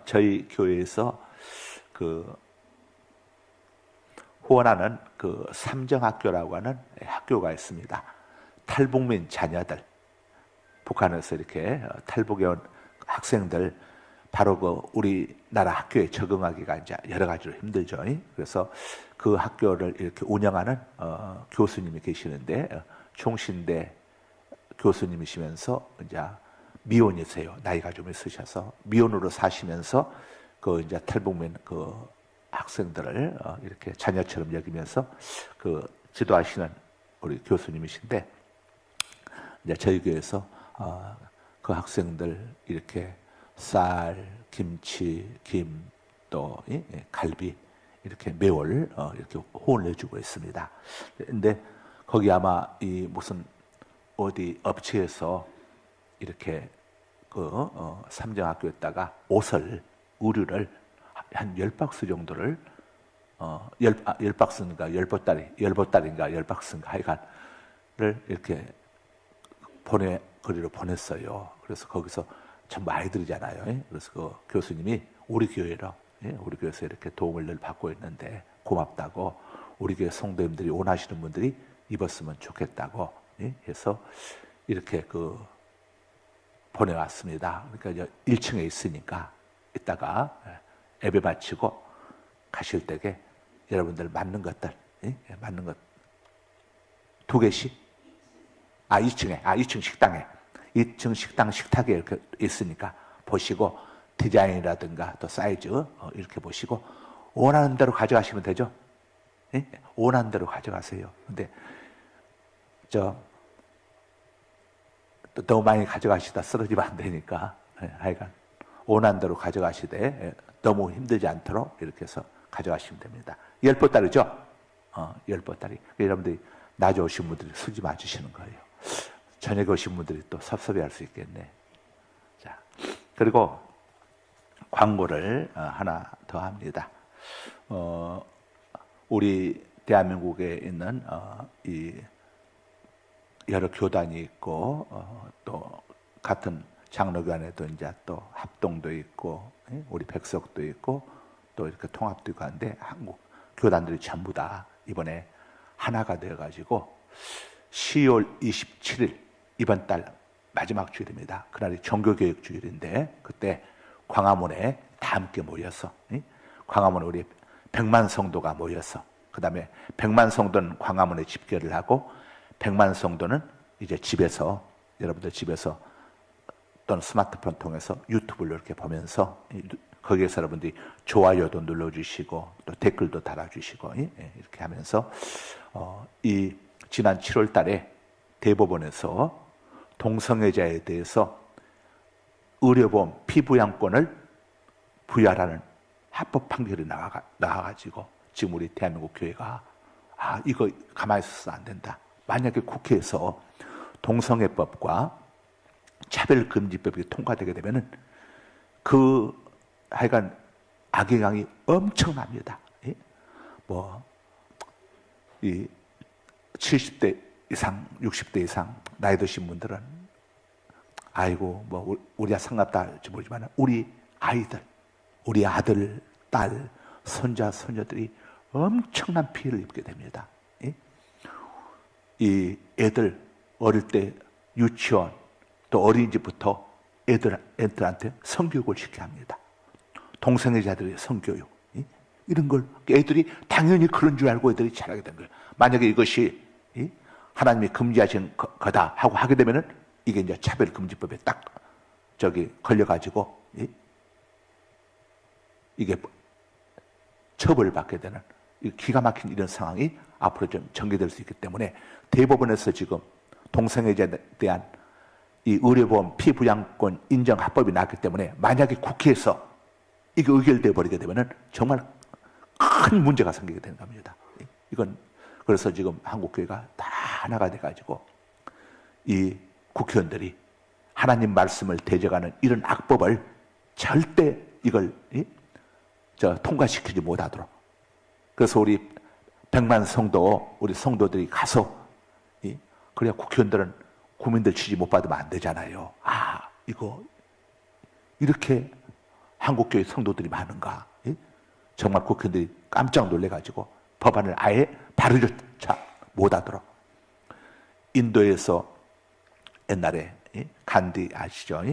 저희 교회에서 그 후원하는 그 삼정학교라고 하는 학교가 있습니다. 탈북민 자녀들, 북한에서 이렇게 탈북해 온 학생들, 바로 그 우리나라 학교에 적응하기가 이제 여러 가지로 힘들죠. 그래서 그 학교를 이렇게 운영하는 교수님이 계시는데, 총신대 교수님이시면서 이제 미혼이세요. 나이가 좀 있으셔서 미혼으로 사시면서 그 이제 탈북민 그 학생들을 이렇게 자녀처럼 여기면서 그 지도하시는 우리 교수님이신데, 이제 저희 교회에서 그 학생들 이렇게 쌀, 김치, 김, 또 갈비 이렇게 매월 이렇게 후원을 해주고 있습니다. 근데 거기 아마 이 무슨 어디 업체에서 이렇게 그 삼정학교에다가 옷을, 의류를 한 10박스 정도를 10박스인가 10보따리인가 10박스인가 하여간을 이렇게 거리로 보냈어요. 그래서 거기서 전부 아이들이잖아요. 그래서 그 교수님이 우리 교회로, 우리 교회에서 이렇게 도움을 늘 받고 있는데 고맙다고, 우리 교회 성도님들이 원하시는 분들이 입었으면 좋겠다고 해서 이렇게 그 보내왔습니다. 그러니까 1층에 있으니까 이따가 예배 마치고 가실 때에 여러분들 맞는 것들, 맞는 것 2개씩, 2층 식당에, 2층 식당 식탁에 이렇게 있으니까 보시고 디자인이라든가 또 사이즈 이렇게 보시고 원하는 대로 가져가시면 되죠. 원하는 대로 가져가세요. 근데 너무 많이 가져가시다 쓰러지면 안 되니까 하여간 원하는 대로 가져가시되 너무 힘들지 않도록 이렇게 해서 가져가시면 됩니다. 10보따리죠? 10보따리. 여러분들이 낮에 오신 분들이 수지 맞으시는 거예요. 저녁에 오신 분들이 또 섭섭해할 수 있겠네. 자, 그리고 광고를 하나 더 합니다. 우리 대한민국에 있는 이 여러 교단이 있고 또 같은 장로교안에도 이제 또 합동도 있고 우리 백석도 있고 또 이렇게 통합도 있고 한데 한국 교단들이 전부 다 이번에 하나가 되어가지고 10월 27일 이번 달 마지막 주일입니다. 그날이 종교교육 주일인데 그때 광화문에 다 함께 모여서 광화문에 우리 100만 성도가 모여서 그 다음에 100만 성도는 광화문에 집결을 하고 100만 성도는 이제 집에서 여러분들 집에서 또는 스마트폰 통해서 유튜브를 이렇게 보면서 거기에서 여러분들이 좋아요도 눌러주시고 또 댓글도 달아주시고 이렇게 하면서 이 지난 7월 달에 대법원에서 동성애자에 대해서 의료보험 피부양권을 부여하라는 합법 판결이 나와가지고 지금 우리 대한민국 교회가 이거 가만히 있어서 안 된다. 만약에 국회에서 동성애법과 차별금지법이 통과되게 되면은 그 하여간 악영향이 엄청납니다. 이 70대 이상, 60대 이상 나이 드신 분들은 아이고 우리야 상관없다 할지 모르지만 우리 아이들, 우리 아들, 딸, 손자, 손녀들이 엄청난 피해를 입게 됩니다. 이 애들 어릴 때 유치원 또 어린이집부터 애들한테 성교육을 시켜야 합니다. 동성애자들의 성교육 이런 걸 애들이 당연히 그런 줄 알고 애들이 잘하게 된 거예요. 만약에 이것이 하나님이 금지하신 거다 하고 하게 되면은 이게 이제 차별금지법에 딱 걸려가지고 이게 처벌받게 되는 기가 막힌 이런 상황이 앞으로 좀 전개될 수 있기 때문에 대법원에서 지금 동성애자에 대한 이 의료보험 피부양권 인정 합법이 나왔기 때문에 만약에 국회에서 이게 의결되어 버리게 되면은 정말 큰 문제가 생기게 되는 겁니다. 이건 그래서 지금 한국교회가 다 하나가 돼가지고 이 국회의원들이 하나님 말씀을 대적하는 이런 악법을 절대 이걸 통과시키지 못하도록, 그래서 우리 100만 성도, 우리 성도들이 가서 그래야 국회의원들은 국민들 지지 못 받으면 안 되잖아요. 이거 이렇게 한국교회 성도들이 많은가? 예? 정말 국회의원들이 깜짝 놀래가지고 법안을 아예 발의조차 못하도록. 인도에서 옛날에 간디 아시죠?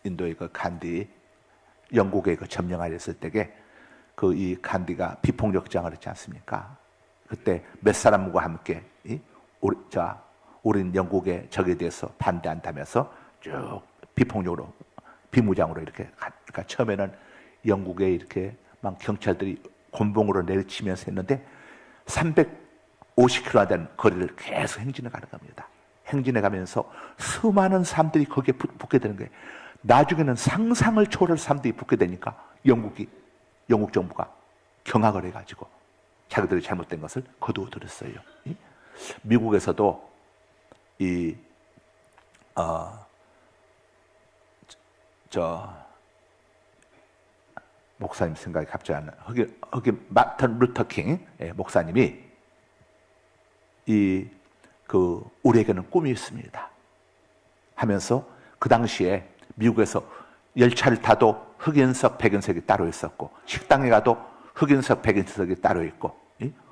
인도의 그 간디 영국에 그 점령하였을 때에 그 이 간디가 비폭력장을 했지 않습니까? 그때 몇 사람과 함께 우린 영국의 적에 대해서 반대한다면서 쭉 비폭력으로 비무장으로 이렇게 그러니까 처음에는 영국에 이렇게 막 경찰들이 곤봉으로 내리치면서 했는데 350km나 되는 거리를 계속 행진해 가는 겁니다. 행진해 가면서 수많은 사람들이 거기에 붙게 되는 거예요. 나중에는 상상을 초월할 사람들이 붙게 되니까 영국 정부가 경악을 해가지고 자기들이 잘못된 것을 거두어들였어요. 미국에서도 목사님 생각이 갑자기 안 나. 거기 마틴 루터 킹 목사님이 우리에게는 꿈이 있습니다 하면서 그 당시에 미국에서 열차를 타도 흑인석, 백인석이 따로 있었고 식당에 가도 흑인석, 백인석이 따로 있고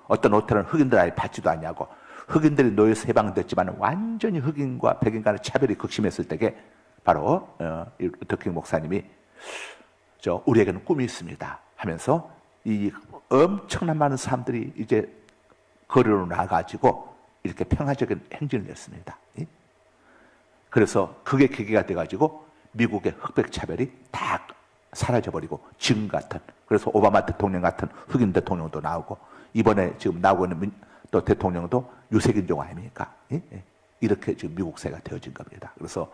어떤 호텔은 흑인들 아예 받지도 않냐고 흑인들이 노예에서 해방됐지만 완전히 흑인과 백인 간의 차별이 극심했을 때에 바로 루터 킹 목사님이 우리에게는 꿈이 있습니다 하면서 이 엄청난 많은 사람들이 이제 거리로 나가지고 이렇게 평화적인 행진을 했습니다. 그래서 그게 계기가 돼가지고 미국의 흑백 차별이 다 사라져버리고 지금 같은 그래서 오바마 대통령 같은 흑인 대통령도 나오고 이번에 지금 나오고 있는 또 대통령도 유색인종 아닙니까? 이렇게 지금 미국사회가 되어진 겁니다. 그래서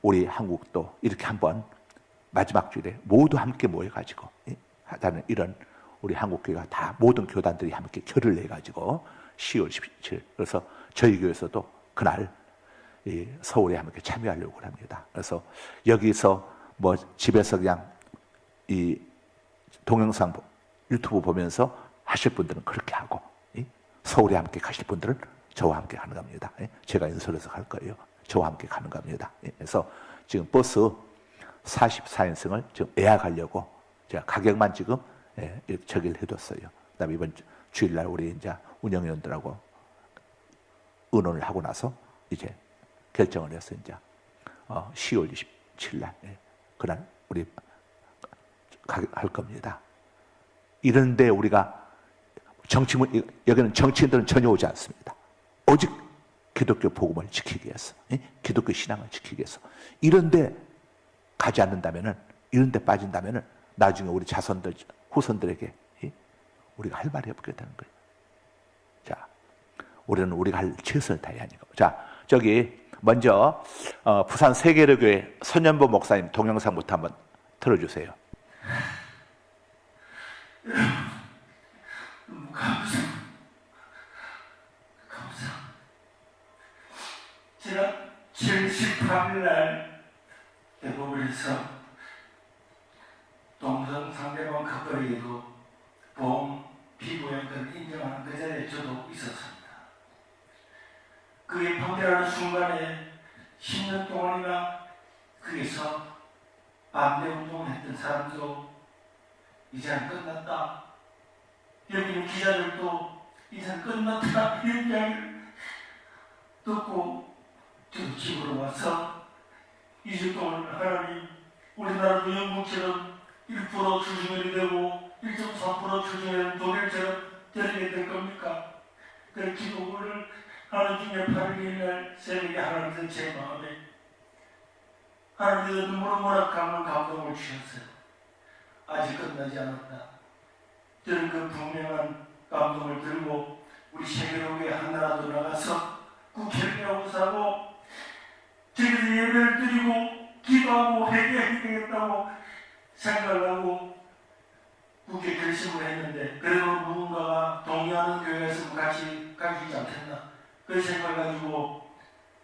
우리 한국도 이렇게 한번 마지막 주일에 모두 함께 모여가지고 하자는 이런 우리 한국교회가 다 모든 교단들이 함께 결을 내가지고 10월 17일 그래서 저희 교회에서도 그날 서울에 함께 참여하려고 합니다. 그래서 여기서 뭐 집에서 그냥 이 동영상 유튜브 보면서 하실 분들은 그렇게 하고 서울에 함께 가실 분들은 저와 함께 가는 겁니다. 제가 연설해서 갈 거예요. 저와 함께 가는 겁니다. 그래서 지금 버스 44인승을 지금 예약하려고 제가 가격만 지금 저기를 해뒀어요. 그다음에 이번 주일날 우리 이제 운영위원들하고 의논을 하고 나서 이제 결정을 해서 이제 10월 27일 그날 우리 할 겁니다. 이런데 우리가 여기는 정치인들은 전혀 오지 않습니다. 오직 기독교 복음을 지키기 위해서, 기독교 신앙을 지키기 위해서. 이런데 가지 않는다면은, 이런데 빠진다면은 나중에 우리 자손들, 후손들에게 우리가 할 말이 없게 되는 거예요. 자, 우리는 우리가 할 최선을 다해야 하니까. 자, 저기 먼저 부산 세계로교회 손연보 목사님 동영상부터 한번 틀어주세요. 제가 78일날 대법원에서 동성 상대방 커플에게도 보험 피부양권을 인정하는 그 자리에 저도 있었습니다. 그게 판결하는 순간에 10년 동안이나 거기서 반대 운동을 했던 사람도 이제는 끝났다. 여기 있는 기자들도 이제는 끝났다. 이런 이야기를 듣고 저도 집으로 와서 2주 동안 하나님 우리나라도 영국처럼 1% 추징률이 되고 1.3% 추징률은 독일처럼 되게 될 겁니까? 그 기도를 하나님 중에 8일 날 새벽에 하나님께서 제 마음에 하나님께서 눈물을 감는 감동을 주셨어요. 아직 끝나지 않았다. 저는 그 분명한 감동을 들고 우리 세계로교회 한나라도 나가서 국회를 하고 사고 저기서 예배를 드리고 기도하고 회개해야 되겠다고 생각을 하고 국회 결심을 했는데 그래도 누군가가 동의하는 교회에서 같이 가시지 않겠나 그 생각을 가지고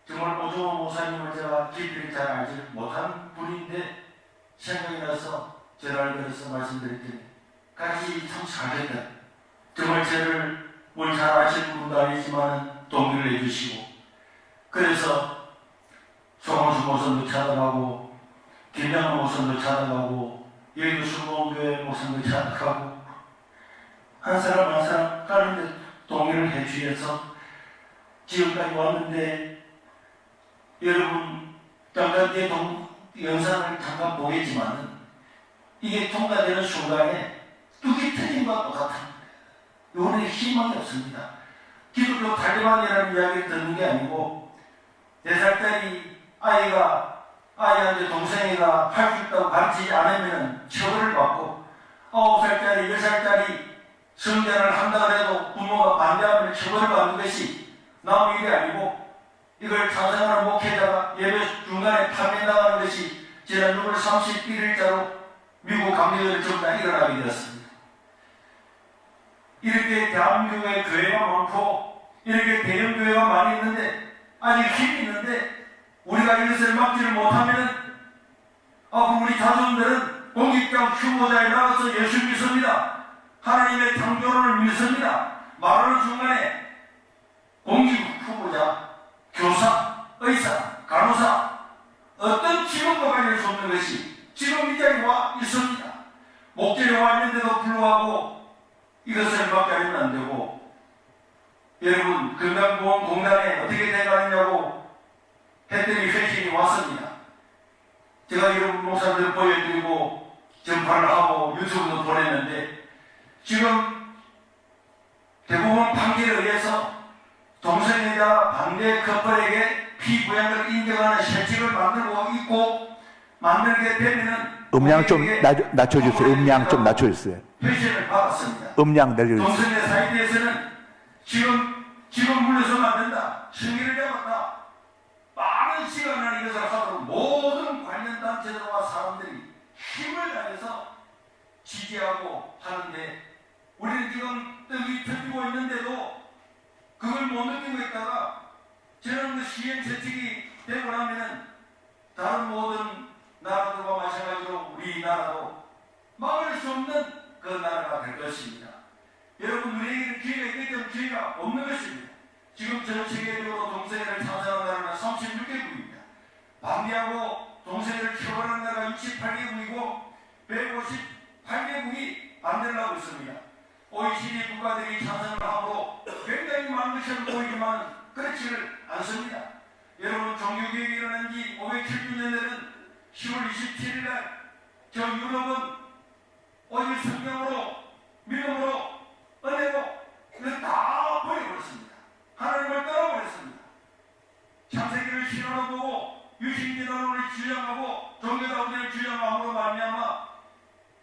정말 오종호 목사님을 제가 깊이 잘 알지 못한 분인데 생각이 나서 전화를 걸어서 말씀드렸더니 같이 참석하겠다. 정말 저를 뭘 잘 아시는 분도 아니지만 동의를 해주시고 그래서 송원수 목사님도 찾아가고 김양호 목사님도 찾아가고 여의도 순복음교회 목사님들 자택하고 한 사람 한 사람 다른데 동의를 해주셔서 지금까지 왔는데 여러분 잠깐 뒤에 영상을 잠깐 보겠지만은 이게 통과되는 순간에 뚝이 터진 것과 똑같은 이거는 희망이 없습니다. 기독교 탈레반이라는 이야기를 듣는 게 아니고 4살짜리 아이한테 동생이가 할 수 있다고 가르치지 않으면 처벌을 받고 9살짜리, 10살짜리 성전을 한다 그래도 부모가 반대하면 처벌을 받는 것이 남의 일이 아니고 이걸 찬성하는 목회자가 예배 중간에 파면당하는 것이 지난 6월 31일자로 미국 감리교를 전부 다 일어나게 되었습니다. 이렇게 대한민국에 교회가 많고 이렇게 대형 교회가 많이 있는데 아직 힘이 있는데 우리가 이것을 막지를 못하면 우리 자손들은 공직장 후보자에 나가서 예수 믿습니다. 하나님의 창조론을 믿습니다. 말하는 순간에 공직 후보자, 교사, 의사, 간호사 어떤 직업도 가질 수 없는 것이 지금 이 자리에 와 있습니다. 목재에 와 있는데도 불구하고 이것을 막자리면 안 되고 여러분 건강보험공단에 어떻게 돼가느냐고 했더니 회신이 왔습니다. 제가 여러분 목사들 보여드리고 전파를 하고 유튜브도 보냈는데 지금 대법원 판결에 의해서 동성애자 반대 커플에게 피부양을 인정하는 실칙을 만들고 있고 만들게 되면은 음량 좀 낮춰주세요. 음량 좀 낮춰주세요. 회신을 받았습니다. 음량 내려주세요. 동성애 사이트에서는 지금 물러서면 안 된다. 승리를 잡았다. 많은 시간을 이것을 하도록 모든 관련 단체들과 사람들이 힘을 다해서 지지하고 하는데 우리는 지금 떡이 터지고 있는데도 그걸 못 느끼고 있다가 저는 그 시행채택이 되고 나면은 다른 모든 나라들과 마찬가지로 우리나라도 막을 수 없는 그 나라가 될 것입니다. 여러분 우리에게는 기회가 있기 때문에 기회가 없는 것입니다. 지금 전 세계적으로 동성애를 찬성하는 나라는 36개국입니다. 반대하고 동성애를 처벌하는 나라가 68개국이고 158개국이 반대를 하고 있습니다. OECD 국가들이 찬성을 하므로 굉장히 많은 것처럼 보이지만 그렇지를 않습니다. 여러분 종교개혁이 일어난 지 570년 되는 10월 27일 날 저 유럽은 오직 성경으로 믿음으로 은혜로 이걸 다 버려버렸습니다. 하나님을 떠나버렸습니다. 창세기를 신화로 보고 유신진화론을 주장하고 종교다운을 주장함으로 말미암아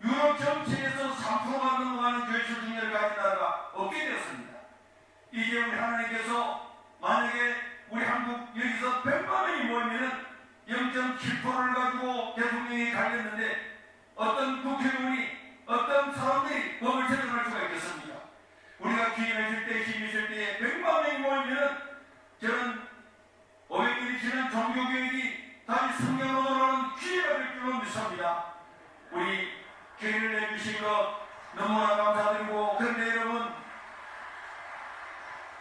유럽 정책에서 3%가 넘어가는 교회 출중률을 가진 나라가 없게 되었습니다. 이제 우리 하나님께서 만약에 우리 한국 여기서 100만 명이 모이면 0.7%를 가지고 대통령이 갈렸는데 어떤 국회의원이 어떤 사람들이 법을 제정할 수가 있겠습니까? 우리가 기회를 줄 때, 힘이 줄 때에 100만 명이 모이면 저는 500년이 지난 종교교육이 다시 성경으로 돌아가는 기회가 될 줄로 믿습니다. 우리 기회를 내주신 것 너무나 감사드리고 그런데 여러분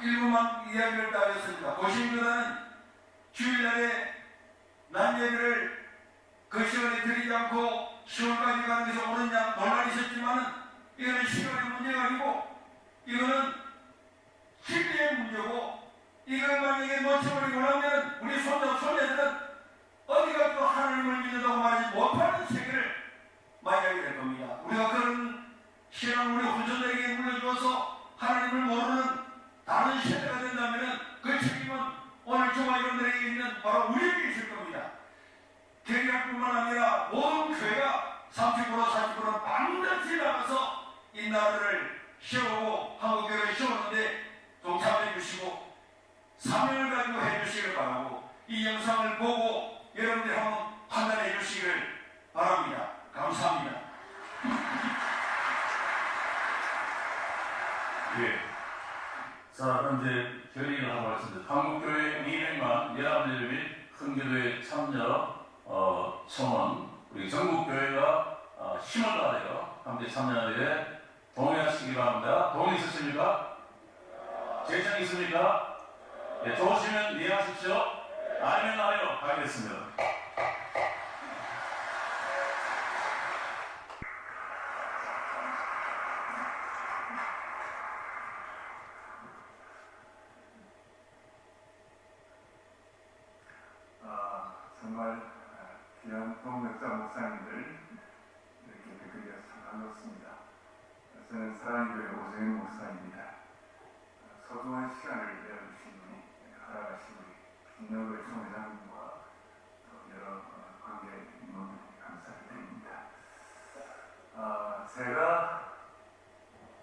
일부만 이야기를 따졌습니다. 고심보다는 주일날에 난예배를 그 시간에 드리지 않고 10월까지 가는 것이 옳으냐 논란이 있었지만은 이거는 시간의 문제가 아니고 이거는 신뢰의 문제고 이걸 만약에 놓쳐버리고 나면 우리 손자 손녀들은 어디가 또 하나님을 믿는다고 말하지 못하는 세계를 맞이하게 될 겁니다. 우리가 그런 신앙 우리 후손들에게 물려주어서 하나님을 모르는 다른 세대가 된다면 그 책임은 오늘 종아이원들에게 있는 바로 우리에게 있을 겁니다. 개혁뿐만 아니라 모든 교회가 30% 40% 반드시 나가서 이 나라를 세우고 한국교회를 세우는데 동참해 주시고 사명을 가지고 해주시기를 바라고 이 영상을 보고 여러분들이 한번 판단해 주시기를 바랍니다. 감사합니다. 예. 자, 그럼 이제 결의를 하고 말씀드립니다. 한국교회 200만 여러분들 및 큰교도에 참여 청원 우리 전국교회가 10월 달에요. 함께 참여하는데 동의하시기 바랍니다. 동의 있으십니까? 제청 있습니까? 예, 좋으시면 이해하십시오. 아니면 아니요. 가겠습니다. 사랑교회 오정현 목사입니다. 소중한 시간을 내어주신 허락하신 우리 김영걸 총회장님과 또 여러 관계 임원들께 감사를 드립니다. 제가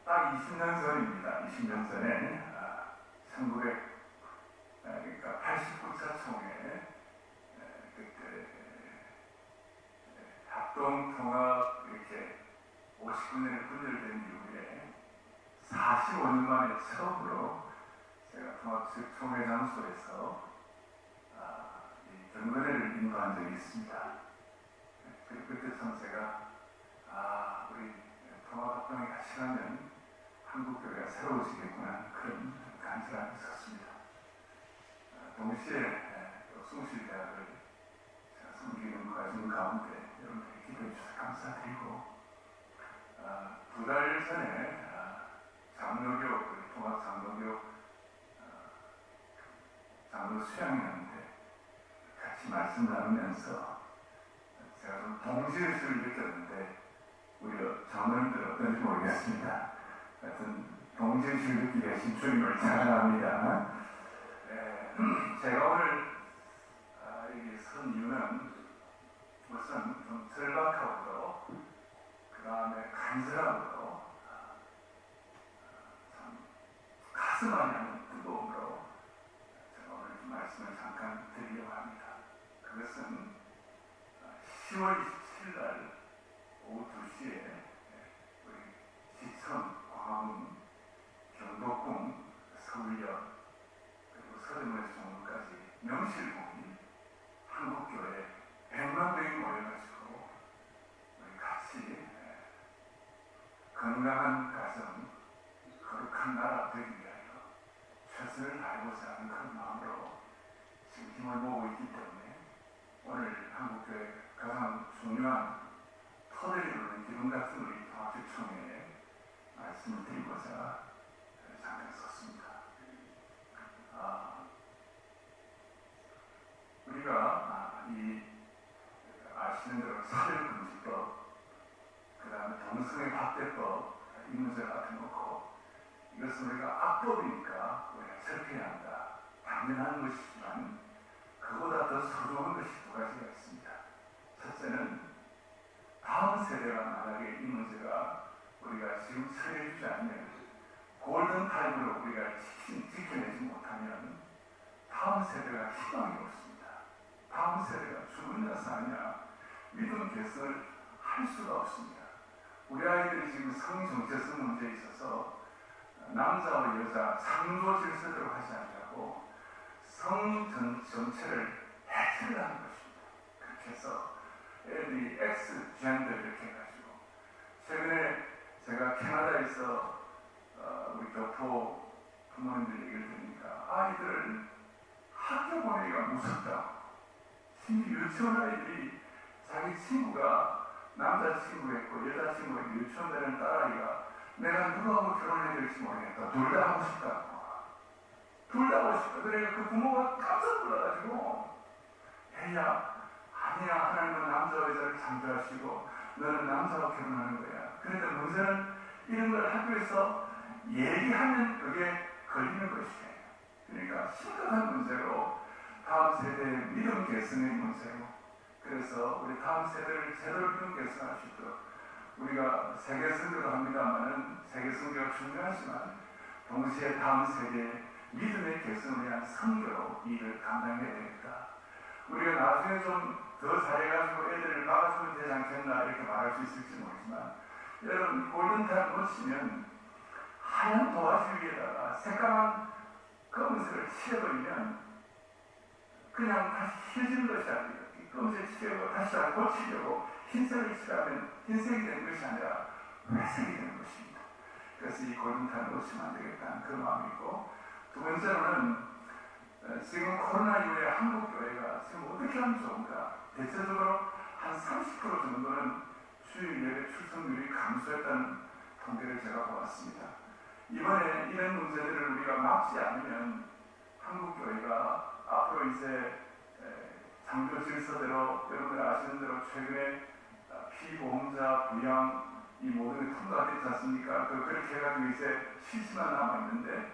딱 20년 전입니다. 20년 전에 89차 총회 그때 합동통합 이렇게 59년에 분열된 이후에 45년 만에 처음으로 제가 통합총회 장소에서 이 경건회를 인도한 적이 있습니다. 그때 참 제가 우리 통합합동에 같이 가면 한국교회가 새로워지겠구나 그런 간절함이 있었습니다. 동시에 숭실대학을 제가 섬기는 과정 가운데 여러분들이 기도해 주셔서 감사드리고 2달 전에 장로교 통합 장로교 장로 수양회하는데 같이 말씀 나누면서 제가 좀 동질의식을 느꼈는데 우리 장로님들 어떤지 모르겠습니다. 하여튼 동질의식을 느끼게 하신 주님을 찬양합니다. 제가 오늘 여기 선 이유는 우선 좀 절박하고도 그 다음에 간절하고도 참 가슴 안에 하는 뜨거움으로 제가 오늘 이 말씀을 잠깐 드리려고 합니다. 그것은 10월 27일 날 오후 2시에 우리 시청, 광화문, 경복궁, 서울역 그리고 서대문에서 종로까지 명실공히 한국교회 100만 명이 모여가지고 우리 같이 건강한 가정, 거룩한 나라 되기 위하여 최선을 다해보자 하는 그런 마음으로 지금 힘을 모으고 있기 때문에 오늘 한국교회 가장 중요한 터대를 이루는 기둥 같은 우리 통합주총회에 말씀을 드리고자 잠깐 섰습니다. 우리가 아시는 대로 차별금지법, 그 다음에 동성애 학대법 이 문제를 앞에 놓고 이것은 우리가 악법이니까 우리가 철폐해야 한다. 당연한 것이지만 그보다 더 소중한 것이 두 가지가 있습니다. 첫째는 다음 세대가 만약에 이 문제가 우리가 지금 처리해주지 않으면 골든타임으로 우리가 지켜내지 못하면 다음 세대가 희망이 없습니다. 다음 세대가 죽으냐 사냐 믿음 개선을 할 수가 없습니다. 우리 아이들이 지금 성정체성 문제에 있어서 남자와 여자 창조 질서대로 하지 않으려고 성 전체를 해체를 하는 것입니다. 그렇게 해서 애들이 X 젠더 이렇게 해가지고 최근에 제가 캐나다에서 우리 교포 부모님들 얘기를 들으니까 아이들을 학교 보내기가 무섭다고 심지어 유치원 아이들이 자기 친구가 남자친구였고 여자친구가 유치원 다니는 딸아이가 내가 누구하고 결혼해야 될지 모르겠다. 둘 다 하고 싶다고. 둘 다 하고 싶다. 그러니까 그 부모가 깜짝 놀라가지고 애야 아니야 하나님은 남자와 여자를 창조하시고 너는 남자와 결혼하는 거야. 그런데 문제는 이런 걸 학교에서 얘기하면 그게 걸리는 것이에요. 그러니까 심각한 문제로 다음 세대의 믿음 개선의 문제로 그래서 우리 다음 세대를 제대로 믿음 개선할 수 있도록 우리가 세계 선교도 합니다만은 세계 선교가 중요하지만 동시에 다음 세대의 믿음의 개선을 위한 선교로 이 일을 감당해야 되겠다. 우리가 나중에 좀 더 잘해가지고 애들을 막아주면 되지 않겠나 이렇게 말할 수 있을지 모르지만 여러분 골든타임 놓치면 하얀 도화지 위에다가 새까만 검은색을 칠해버리면 그냥 다시 휘어지는 것이 아니에요. 검은색 칠하고 다시 고치려고 흰색을 칠하면 흰색이 되는 것이 아니라 회색이 되는 것입니다. 그래서 이 골든타임을 놓치면 안 되겠다는 그런 마음이 있고 두 번째로는 지금 코로나 이후에 한국교회가 지금 어떻게 하면 좋은가 대체적으로 한 30% 정도는 주일 예배 출석률이 감소했다는 통계를 제가 보았습니다. 이번에 이런 문제들을 우리가 막지 않으면 한국교회가 앞으로 이제 창조 질서대로 여러분들 아시는 대로 최근에 피보험자 부양 이 모든 게 통과됐지 않습니까? 그렇게 해가지고 이제 실시만 남아있는데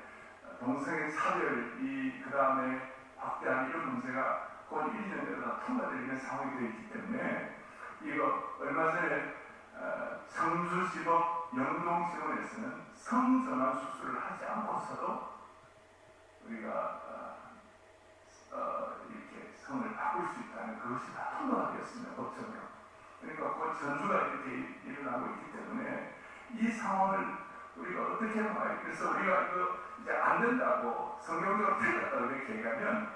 동성애 차별, 그 다음에 박대한 이런 문제가 곧 1, 2년 내로 다 통과되는 상황이 되어 있기 때문에 이거 얼마 전에 성주지법 영동지원에서는 성전환 수술을 하지 않고서도 우리가 이렇게 성을 바꿀 수 있다는 그것이 다 통과가 되었습니다. 법적으로. 그러니까 곧 전주가 이렇게 일어나고 있기 때문에 이 상황을 우리가 어떻게 봐요? 그래서 우리가 이거 이제 안 된다고 성경적으로 틀렸다고 이렇게 얘기하면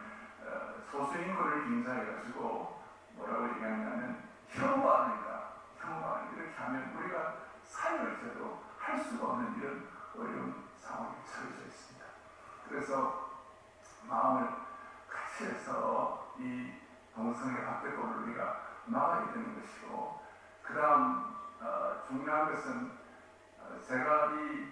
소수인권을 빙자해가지고 뭐라고 얘기하냐면 혐오하니까 이렇게 하면 우리가 사회를 제대로 할 수가 없는 이런 어려운 상황에 처해져 있습니다. 그래서 마음을 같이 해서 이 동성애 박대법을 우리가 막아야 되는 것이고, 그 다음 중요한 것은 제가 이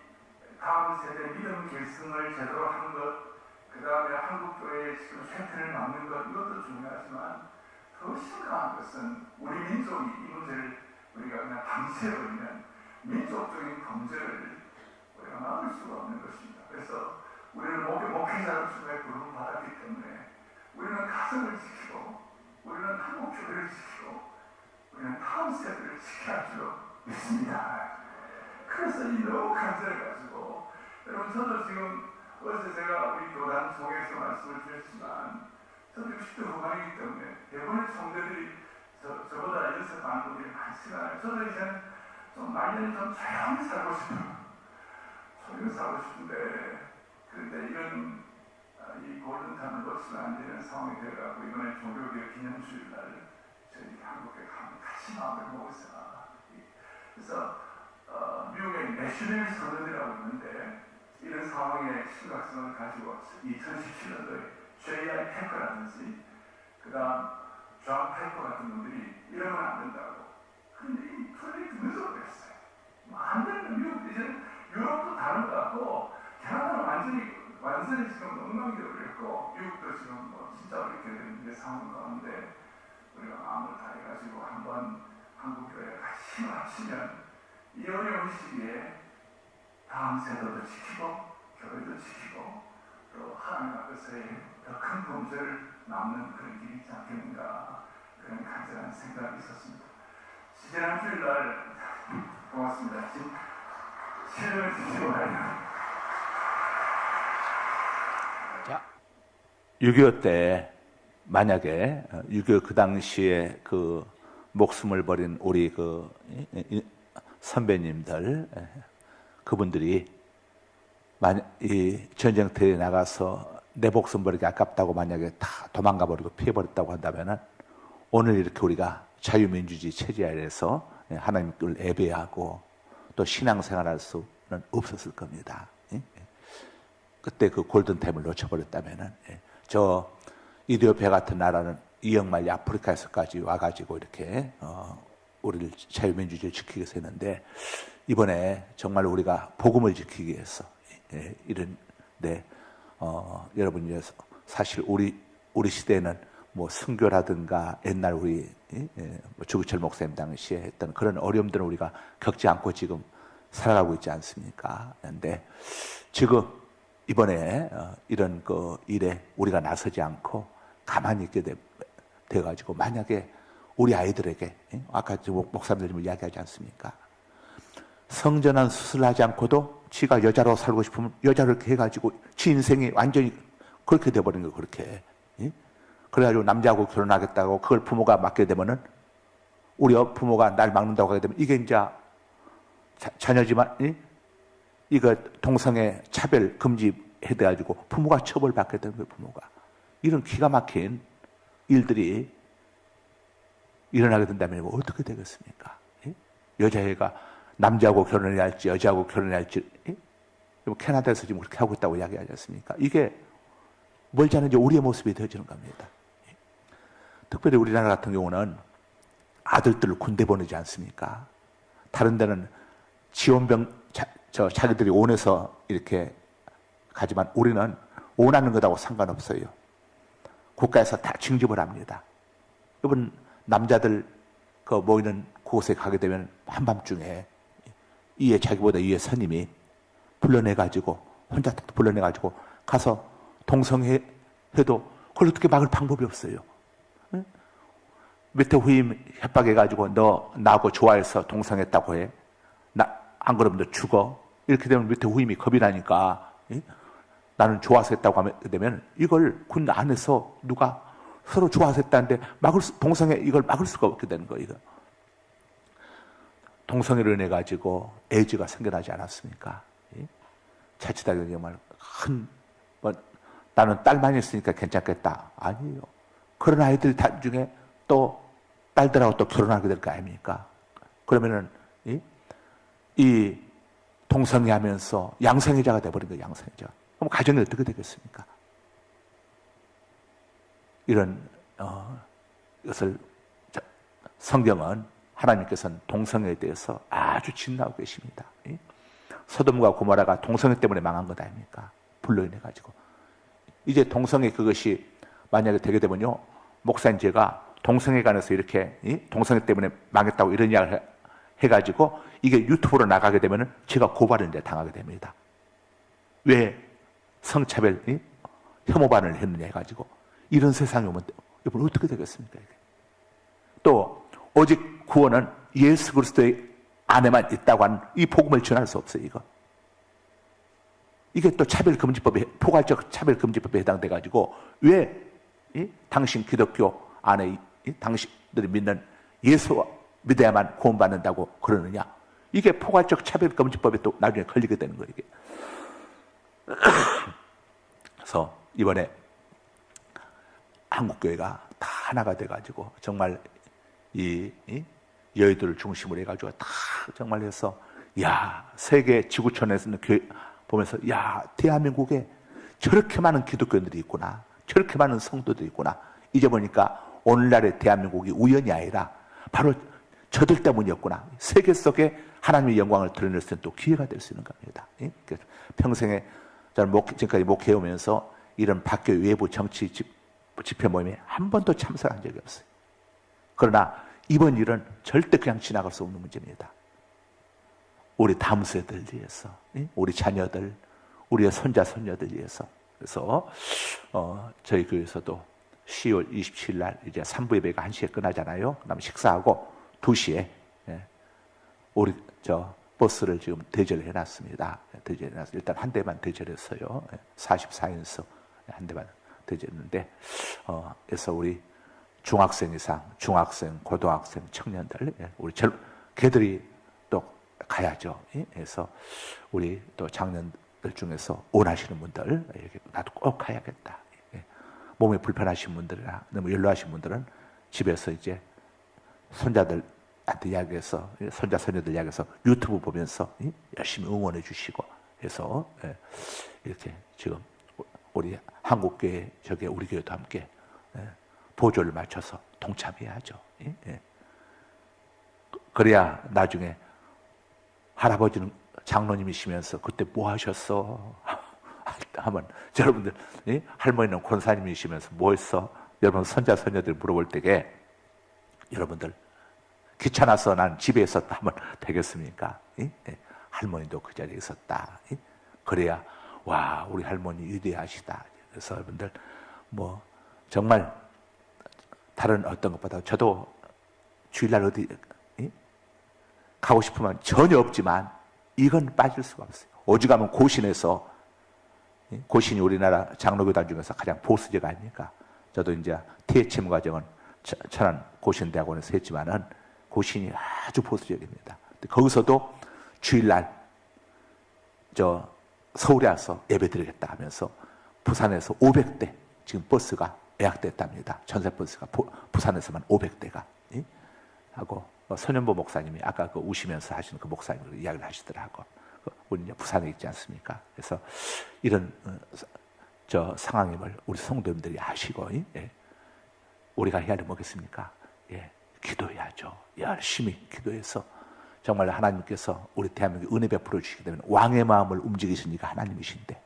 다음 세대 믿음 계승을 제대로 하는 것, 그 다음에 한국교회의 지금 쇠퇴를 막는 것, 이것도 중요하지만 더 심각한 것은 우리 민족이 이 문제를 우리가 그냥 방치해버리면 민족적인 범죄를 우리가 막을 수가 없는 것입니다. 그래서 우리는 목회자로 주님의 부름을 받았기 때문에 우리는 가정을 지키고, 우리는 한국교회를 지키고, 우리는 다음 세대를 지켜야 할 줄 믿습니다. 그래서 이 너무 간절해가지고, 여러분 저도 지금 어제 제가 우리 교단 속에서 말씀을 드렸지만, 저도 60대 후반이기 때문에 대부분의 총대들이 저보다 연습 많은 분들이 많지가 않아요. 저도 이제는 좀 말년이 좀 조용히 살고 싶어요. 조용히 살고 싶은데, 그런데 이런 이 골든타임을 놓치면 안 되는 상황이 되어가고, 이번에 종교개혁 기념주일날 저희 한국에 가면 같이 마음을 먹었어요. 그래서 미국의 내셔널 선언이라고 있는데, 이런 상황의 심각성을 가지고 2017년도에 J.I. 탱커라든지 그 다음 존 파이퍼 같은 분들이 이러면 안 된다고. 그런데 이 소리를 듣면서 그랬어요. 안 되는 미국, 이제 유럽도 다른 것 같고, 캐나다는 완전히 지금 엉망이 되어버렸고, 미국도 지금 진짜 어렵게 되는 상황 가운데 우리가 마음을 다해가지고 한번 한국교회가 같이 힘을 합치면 이 어려운 시기에 다음 세대도 지키고 교회도 지키고 또 하나님 앞에서의 더 큰 범죄를 막는 그런 길이 있지 않겠는가, 그런 간절한 생각이 있었습니다. 지난 주일날 고맙습니다. 실력을 주시고 말이야. 자, 6.25 때 만약에 6.25 그 당시에 그 목숨을 버린 우리 그 선배님들, 그분들이 이 전쟁터에 나가서 내 목숨 버리기 아깝다고 만약에 다 도망가 버리고 피해 버렸다고 한다면은 오늘 이렇게 우리가 자유민주주의 체제 아래에서 하나님을 예배하고 또 신앙생활할 수는 없었을 겁니다. 그때 그 골든타임을 놓쳐버렸다면은, 저 이디오피아 같은 나라는 이역만리 아프리카에서까지 와가지고 이렇게 우리를 자유민주주의를 지키기 위해서 했는데, 이번에 정말 우리가 복음을 지키기 위해서 이런데, 여러분, 사실 우리 시대에는 뭐 순교라든가 옛날 우리 주구철 목사님 당시에 했던 그런 어려움들은 우리가 겪지 않고 지금 살아가고 있지 않습니까? 그런데 지금 이번에 이런 그 일에 우리가 나서지 않고 가만히 있게 돼가지고, 만약에 우리 아이들에게, 아까 목사님들이 이야기하지 않습니까? 성전환 수술하지 않고도 지가 여자로 살고 싶으면 여자로 이렇게 해가지고 지 인생이 완전히 그렇게 돼버린 거, 그렇게. 그래가지고 남자하고 결혼하겠다고 그걸 부모가 맡게 되면은, 우리 부모가 날 막는다고 하게 되면 이게 이제 자녀지만, 이거 동성애 차별 금지해가지고 부모가 처벌받게 되는 거예요, 부모가. 이런 기가 막힌 일들이 일어나게 된다면 어떻게 되겠습니까? 여자애가 남자하고 결혼해야 할지 여자하고 결혼해야 할지, 캐나다에서 지금 그렇게 하고 있다고 이야기하지 않습니까? 이게 멀지 않은 이제 우리의 모습이 되어지는 겁니다. 특별히 우리나라 같은 경우는 아들들을 군대 보내지 않습니까? 다른 데는 지원병 자기들이 원해서 이렇게 가지만 우리는 원하는 것하고 상관없어요. 국가에서 다 징집을 합니다. 여러분, 남자들 그 모이는 곳에 가게 되면 한밤중에 이에 자기보다 위에 선임이 불러내가지고 혼자 딱 불러내가지고 가서 동성애 해도 그걸 어떻게 막을 방법이 없어요. 밑에 후임 협박해가지고 너 나하고 좋아해서 동성했다고 해. 안 그러면 너 죽어. 이렇게 되면 밑에 후임이 겁이 나니까 나는 좋아서 했다고 하면 되면 이걸 군 안에서 누가 서로 좋아서 했다는데 동성애 이걸 막을 수가 없게 되는 거예요. 이거. 동성애를 인해 가지고 에이즈가 생겨나지 않았습니까? 자칫하게 정말 나는 딸만 있으니까 괜찮겠다. 아니에요. 그런 아이들 중에 또 딸들하고 또 결혼하게 될 거 아닙니까? 그러면은 이 동성애 하면서 양성애자가 돼버린 거예요. 양성애자. 그럼 가정이 어떻게 되겠습니까? 이런 이것을 성경은 하나님께서는 동성애에 대해서 아주 진노하고 계십니다. 소돔과 고모라가 동성애 때문에 망한 것 아닙니까? 불로 인해 가지고. 이제 동성애 그것이 만약에 되게 되면요, 목사님 제가 동성애 관해서 이렇게 동성애 때문에 망했다고 이런 이야기를 해가지고 이게 유튜브로 나가게 되면은 제가 고발을 이제 당하게 됩니다. 왜 성차별 혐오반을 했느냐 해가지고 이런 세상이 오면 여러분 어떻게 되겠습니까? 이게? 또 오직 구원은 예수 그리스도의 안에만 있다고 하는 이 복음을 전할 수 없어요. 이게 또 차별금지법에 포괄적 차별금지법에 해당돼 가지고 왜 당신 기독교 안에 당신들이 믿는 예수 믿어야만 구원받는다고 그러느냐? 이게 포괄적 차별금지법에 또 나중에 걸리게 되는 거예요. 이게. 그래서 이번에 한국교회가 다 하나가 돼가지고 정말 이 여의도를 중심으로 해가지고 다 정말 해서 세계 지구촌에서는 교회 보면서 대한민국에 저렇게 많은 기독교인들이 있구나, 저렇게 많은 성도들이 있구나. 이제 보니까 오늘날의 대한민국이 우연이 아니라 바로 저들 때문이었구나. 세계 속에 하나님의 영광을 드러낼 수 있는 또 기회가 될 수 있는 겁니다. 평생에 저는 지금까지 목회해오면서 이런 박교회 외부 정치 집회 모임에 한 번도 참석한 적이 없어요. 그러나 이번 일은 절대 그냥 지나갈 수 없는 문제입니다. 우리 다음 세대를 위해서, 우리 자녀들, 우리의 손자 손녀들 위해서. 그래서 저희 교회에서도 10월 27일 날 이제 3부 예배가 1시에 끝나잖아요. 그다음에 식사하고 2시에 우리 버스를 지금 대절해 놨습니다. 일단 한 대만 대절했어요. 44인석 한 대만 대절했는데 그래서 우리 중학생 이상, 중학생, 고등학생, 청년들, 우리 걔들이 또 가야죠. 그래서 우리 또 장년들 중에서 원하시는 분들, 나도 꼭 가야겠다. 몸이 불편하신 분들이나 너무 연로하신 분들은 집에서 이제 손자들한테 이야기해서, 손자, 손녀들 이야기해서 유튜브 보면서 열심히 응원해 주시고 해서 이렇게 지금 우리 한국교회, 우리 교회도 함께 보조를 맞춰서 동참해야죠. 그래야 나중에 할아버지는 장로님이시면서 그때 뭐 하셨어? 하면 여러분들, 할머니는 권사님이시면서 뭐 했어? 여러분 손자 손녀들 물어볼 때에 여러분들 귀찮아서 난 집에 있었다 하면 되겠습니까? 할머니도 그 자리에 있었다. 그래야 와, 우리 할머니 위대하시다. 그래서 여러분들 뭐 정말 다른 어떤 것보다 저도 주일날 어디 가고 싶으면 전혀 없지만 이건 빠질 수가 없어요. 오죽하면 고신에서, 고신이 우리나라 장로교단 중에서 가장 보수제가 아닙니까? 저도 이제 THM 과정은 천안 고신대학원에서 했지만은 고신이 아주 보수적입니다. 거기서도 주일날 서울에 와서 예배 드리겠다 하면서 부산에서 500대 지금 버스가 예약됐답니다. 전세버스가 부산에서만 500대가 하고 선현보 목사님이 아까 우시면서 하시는 그 목사님으로 이야기를 하시더라고. 우리 이제 부산에 있지 않습니까? 그래서 이런 상황임을 우리 성도님들이 아시고 우리가 해야 할 일 뭐겠습니까? 기도해야죠. 열심히 기도해서 정말 하나님께서 우리 대한민국에 은혜 베풀어 주시기 때문에 왕의 마음을 움직이신 이가 하나님이신데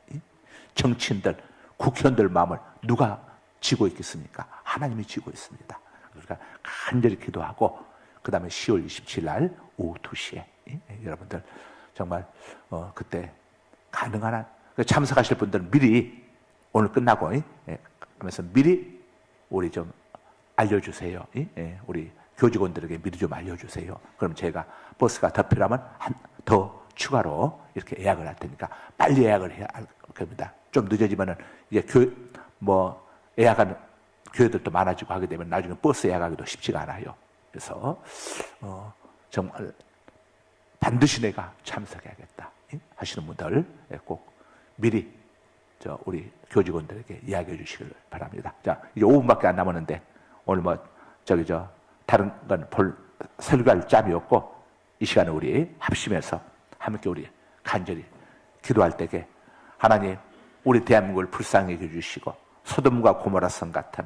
정치인들, 국회의원들 마음을 누가 쥐고 있겠습니까? 하나님이 쥐고 있습니다. 그러니까 간절히 기도하고 그 다음에 10월 27일 날 오후 2시에 여러분들 정말 그때 가능한 한 참석하실 분들은 미리 오늘 끝나고 하면서 미리 우리 좀 알려주세요. 우리 교직원들에게 미리 좀 알려주세요. 그럼 제가 버스가 더 필요하면 더 추가로 이렇게 예약을 할 테니까 빨리 예약을 해야 할 겁니다. 좀 늦어지면은 이제 예약하는 교회들도 많아지고 하게 되면 나중에 버스 예약하기도 쉽지가 않아요. 그래서 정말 반드시 내가 참석해야겠다 하시는 분들 꼭 미리 우리 교직원들에게 이야기해 주시길 바랍니다. 자, 이제 5분밖에 안 남았는데 오늘 다른 건 설교할 짬이 없고 이 시간에 우리 합심해서 함께 우리 간절히 기도할 때에 하나님 우리 대한민국을 불쌍히 여겨주시고 소돔과 고모라 성 같은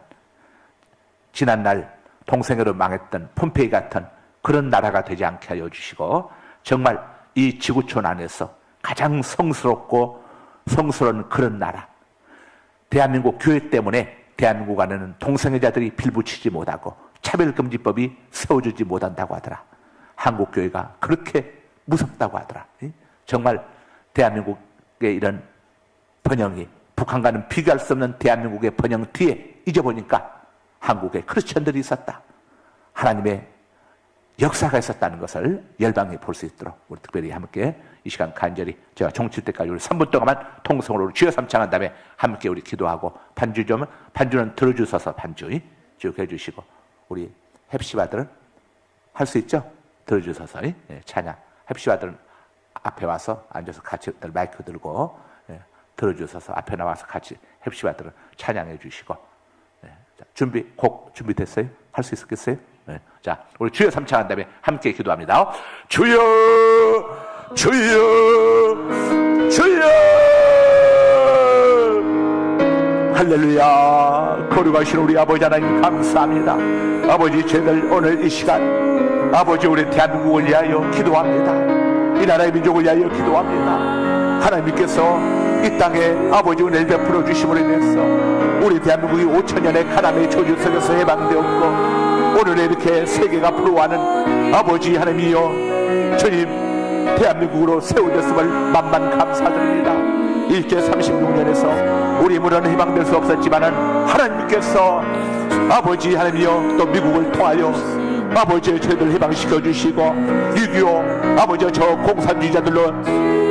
지난날 동성애로 망했던 폼페이 같은 그런 나라가 되지 않게 하여 주시고 정말 이 지구촌 안에서 가장 성스러운 그런 나라 대한민국 교회 때문에 대한민국 안에는 동성애자들이 빌붙이지 못하고 차별금지법이 세워지지 못한다고 하더라. 한국교회가 그렇게 무섭다고 하더라. 정말 대한민국의 이런 번영이 북한과는 비교할 수 없는 대한민국의 번영 뒤에 잊어보니까 한국에 크리스천들이 있었다. 하나님의 역사가 있었다는 것을 열방에 볼 수 있도록 우리 특별히 함께 이 시간 간절히 제가 종칠 때까지 우리 3분 동안만 통성으로 주여 삼창한 다음에 함께 우리 기도하고 반주는 들어주셔서 반주 쭉 해주시고 우리 햅시바들은 할 수 있죠? 들어주셔서 찬양 햅시바들은 앞에 와서 앉아서 같이 마이크 들고 들어주셔서 앞에 나와서 같이 햅시바들은 찬양해 주시고 곡 준비됐어요? 할 수 있겠어요? 자, 우리 주여 삼창한 다음에 함께 기도합니다. 주여, 주여, 주여. 할렐루야. 거룩하신 우리 아버지 하나님 감사합니다. 아버지 저희들 오늘 이 시간 아버지 우리 대한민국을 위하여 기도합니다. 이 나라의 민족을 위하여 기도합니다. 하나님께서 이 땅에 아버지 은혜를 베풀어 주심으로 인해서 우리 대한민국이 5천년의 가람의 저주 속에서 해방되었고 오늘 이렇게 세계가 부러워하는 아버지 하나님이여 주님 대한민국으로 세워졌음을 만만 감사드립니다. 일제 36년에서 우리 물은 해방될 수 없었지만은 하나님께서 아버지 하나님이여 또 미국을 통하여 아버지 저희들 해방시켜 주시고 6.25 아버지 저 공산주의자들로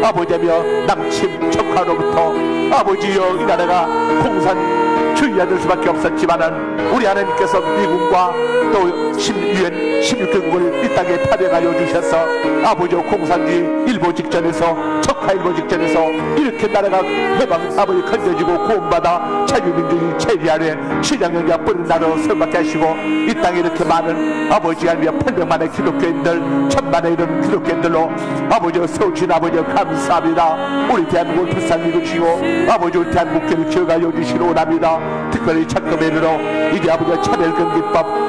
아버지며 남침 적화로부터 아버지여 이 나라가 공산주의자들 수밖에 없었지만은 우리 하나님께서 미국과 또 유엔 16개국을 이 땅에 파병하여 주셔서 아버지 공산주의 일보 직전에서 적화일보 직전에서 이렇게 나라가 해방 아버지 건져지고 구원받아 자유민주주의 체리 아래 시장경제가 뿌린 나라로 세움받게 하시고 이 땅에 이렇게 많은 아버지 하나님 800만의 기독교인들 1000만의 이런 기독교인들로 아버지 세우신 아버지 감사합니다. 우리 대한민국을 불쌍히 여기시고 아버지 우리 대한민국을 기억하여 주시기를 원합니다. 특별히 잠깐만으로 이제 아버지 차별금지법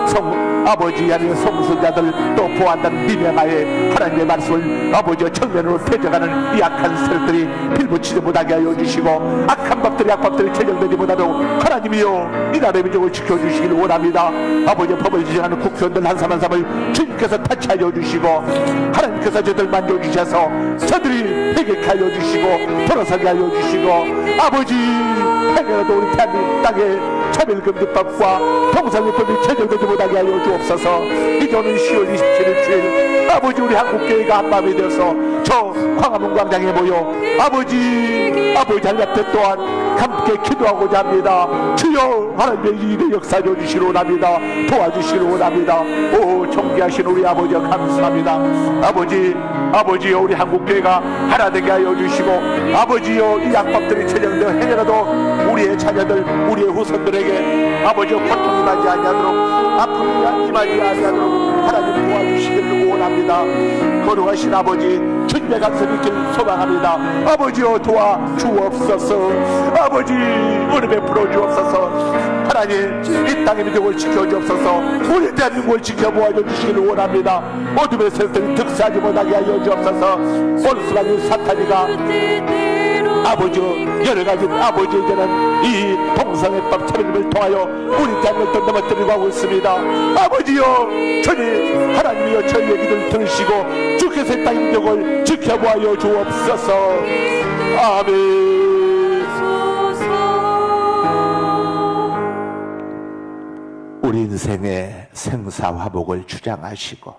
아버지 하나님 성소자들 또 보호한다는 미명하에 하나님의 말씀을 아버지와 정면으로 펴져가는 이 악한 세력들이 빌붙이지 못하게 하여 주시고 악한 법들이 악법들이 제정되지 못하도록 하나님이여 이 나라의 민족을 지켜주시기를 원합니다. 아버지의 법을 지정하는 국회의원들 한 사람 한 사람을 주님께서 타치하여 주시고 하나님께서 저들 만져주셔서 저들이 회개케 하여 주시고 돌아서게 하여 주시고 아버지 행여라도 우리 대한민국 땅에 차별금지법과 동성애법이 제정되지 못하게 하여 주옵소서. 이제 오는 10월 27일 주일 아버지 우리 한국교회가 한마음이 되어서 저 광화문 광장에 모여 아버지 하나님 앞에 또한 함께 기도하고자 합니다. 주여 하나님의 일의 역사해 주시기를 원합니다. 도와주시기를 원합니다. 오 존귀하신 우리 아버지 감사합니다. 아버지여 우리 한국교회가 하나 되게 하여 주시고 아버지여 이 악법들이 제정되어 행여라도 우리의 자녀들 우리의 후손들에게 아버지여 고통이 임하지 아니하도록 아픔이 임하지 아니하도록 하나님 도와주시기를 원합니다. 거룩하신 아버지 주님의 간섭이 있길 소망합니다. 아버지여 도와주옵소서. 아버지 은혜 베풀어 주옵소서. 하나님 이 땅의 민족을 지켜주옵소서. 우리 대한민국을 지켜보아 주시기를 원합니다. 어둠의 세력들이 득세하지 못하게 하여 주옵소서. 오늘 순간 사탄이가 아버지 여러 가지 아버지 이제는 이 동성애법 차별을 통하여 우리 대한민국도 넘어뜨리고 하고 있습니다. 아버지여 주님 하나님이여 저희 얘기를 들으시고 주께서 이 땅의 민족을 지켜보아여 주옵소서. 아멘. 우리 인생의 생사화복을 주장하시고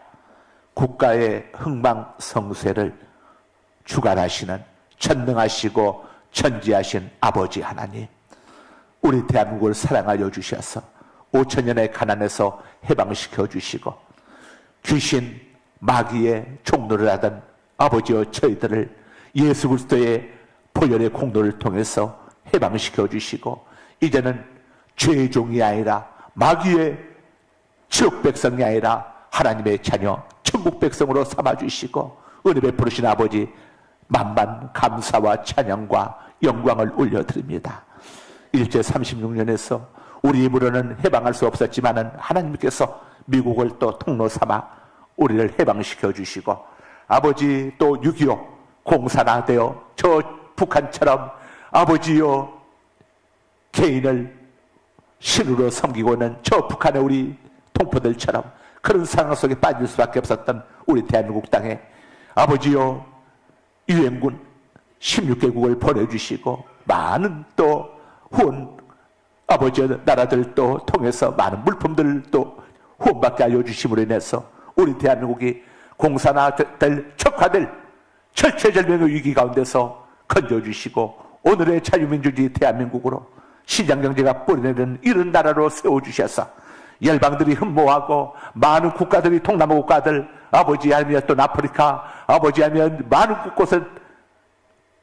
국가의 흥망성쇠를 주관하시는 전능하시고 전지하신 아버지 하나님, 우리 대한민국을 사랑하여 주셔서 5천년의 가난에서 해방시켜 주시고 귀신 마귀의 종노를 하던 아버지여 저희들을 예수 그리스도의 보혈의 공로를 통해서 해방시켜 주시고 이제는 죄의 종이 아니라 마귀의 지옥 백성이 아니라 하나님의 자녀 천국 백성으로 삼아주시고 은혜 베푸신 아버지 만만 감사와 찬양과 영광을 올려드립니다. 일제 36년에서 우리 입으로는 해방할 수 없었지만은 하나님께서 미국을 또 통로 삼아 우리를 해방시켜 주시고 아버지 또 6.25 공산화되어 저 북한처럼 아버지여 개인을 신으로 섬기고는 저 북한의 우리 동포들처럼 그런 상황 속에 빠질 수밖에 없었던 우리 대한민국 땅에 아버지여 유엔군 16개국을 보내주시고 많은 또 후원 아버지의 나라들도 통해서 많은 물품들도 후원받게 하여 주심으로 인해서 우리 대한민국이 공산화될 척화될 철체절명의 위기 가운데서 건져주시고 오늘의 자유민주주의 대한민국으로 시장경제가 뿌리내는 이런 나라로 세워주셔서 열방들이 흠모하고 많은 국가들이 동남아 국가들 아버지 하면 또 아프리카 아버지 하면 많은 곳곳에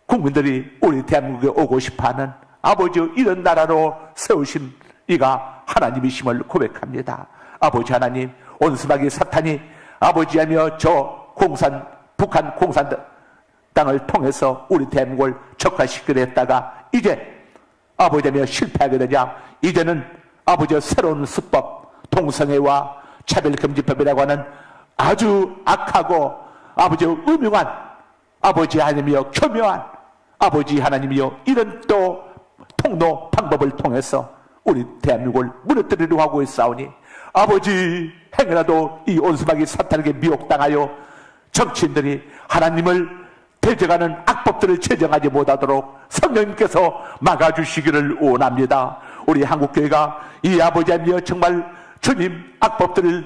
국민들이 우리 대한민국에 오고 싶어하는 아버지 이런 나라로 세우신 이가 하나님이심을 고백합니다. 아버지 하나님 온수마귀 사탄이 아버지 하며 저 북한 공산 땅을 통해서 우리 대한민국을 적화시키려 했다가 이제 아버지 하며 실패하게 되자 이제는 아버지의 새로운 수법 동성애와 차별금지법이라고 하는 아주 악하고 아버지의 음흉한 아버지 하나님이여 교묘한 아버지 하나님이여 이런 또 통로 방법을 통해서 우리 대한민국을 무너뜨리려고 하고 있사오니 아버지 행여라도 이 온수마귀 사탄에게 미혹당하여 정치인들이 하나님을 대적하는 악법들을 제정하지 못하도록 성령님께서 막아주시기를 원합니다. 우리 한국교회가 이 아버지 하나님이여 정말 주님 악법들을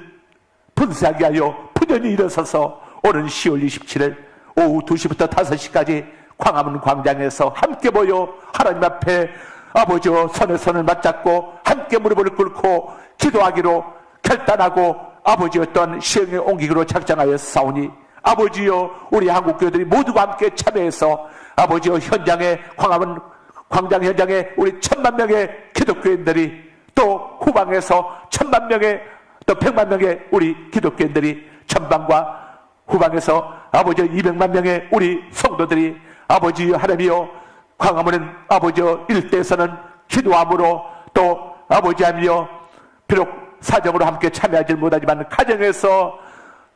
분쇄하게 하여 푸념히 일어서서 오는 10월 27일 오후 2시부터 5시까지 광화문 광장에서 함께 모여 하나님 앞에 아버지와 손에 손을 맞잡고 함께 무릎을 꿇고 기도하기로 결단하고 아버지와 또한 시행에 옮기기로 작정하여 싸우니 아버지여 우리 한국교회들이 모두가 함께 참여해서 아버지여 현장에 광화문 광장 현장에 우리 1000만 명의 기독교인들이 또 후방에서 1000만 명의 또 100만 명의 우리 기독교인들이 전방과 후방에서 아버지 200만 명의 우리 성도들이 아버지 하나님이여 광화문은 아버지여 일대에서는 기도함으로 또 아버지 하나님이여 비록 사정으로 함께 참여하지 못하지만 가정에서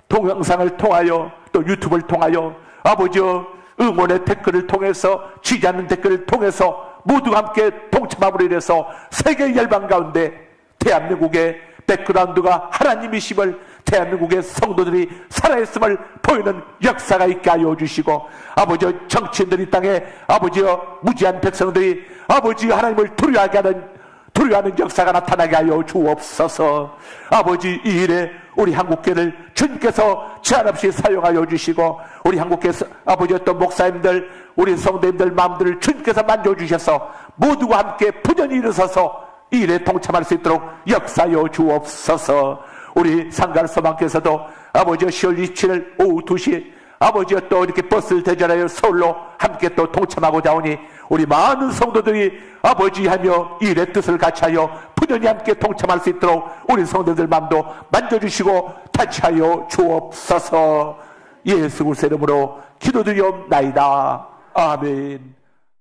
동영상을 통하여 또 유튜브를 통하여 아버지여 응원의 댓글을 통해서 지지 않는 댓글을 통해서 모두가 함께 동참함으로 인해서 세계 열방 가운데 대한민국의 백그라운드가 하나님이심을 대한민국의 성도들이 살아있음을 보이는 역사가 있게 하여 주시고 아버지 정치인들이 땅에 아버지여 무지한 백성들이 아버지 하나님을 두려워하는 역사가 나타나게 하여 주옵소서. 아버지 이 일에 우리 한국교회를 주님께서 제한 없이 사용하여 주시고 우리 한국교회 아버지 어떤 목사님들 우리 성도님들 마음들을 주님께서 만져주셔서 모두가 함께 부전히 일어서서 이 일에 동참할 수 있도록 역사하여 주옵소서. 우리 상가소망께서도 아버지 10월 27일 오후 2시 아버지 또 이렇게 버스를 대전하여 서울로 함께 또 동참하고자 하오니 우리 많은 성도들이 아버지 하며 이 일의 뜻을 같이하여 부전히 함께 동참할 수 있도록 우리 성도들 마음도 만져주시고 타치하여 주옵소서. 예수 그리스도의 이름으로 기도드리옵나이다. 아멘.